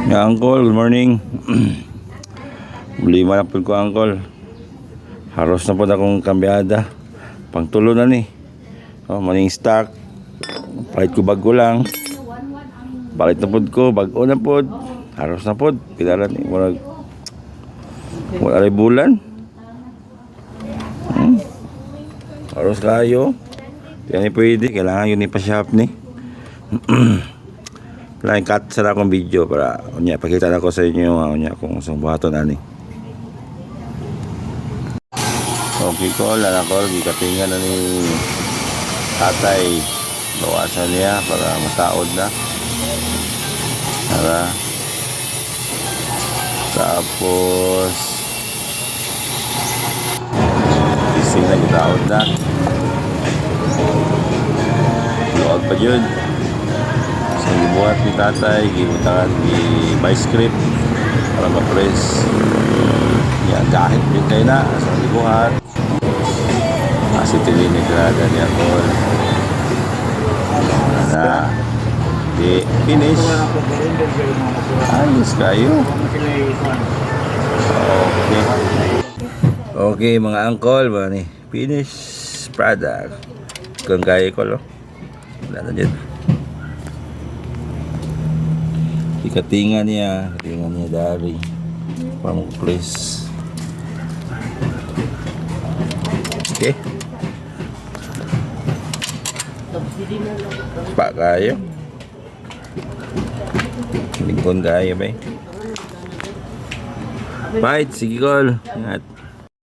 Ya, Uncle, good morning. Lima na po ko, Uncle. Haros na po na akong kambyada. Pangtulo na ni. Oh, maning stock. Palit ko bago lang. Palit na po ko, bago na po. Haros na po. Pilaran ni. Wala rin bulan. Haros kayo. Kaya ni pwede. Kailangan yun ipa-shop ni. Kailangan cut sa akong video para pakita na ko sa inyo kung saan buhaton ani. Okay ko, lalakol, gikatingan na ni tatay. Bawasan niya para mataod na. Para tapos ising na gitaod na. Luwag pa yun. So gibuhat ni tatay, gibutangan ni vice script para ma-press. Yan, kahit din kayo na sa gibuhat. Kasi tilinig talaga niya ko. Na, di finish. Ayos kayo. Okay. Okay mga uncle, finish product. Kung kaya ko lo. Wala na dyan. Katingan niya dari para mag-press. Okay. Pak kayo. Lingkon kayo ba? Bye, sige kol. Ingat.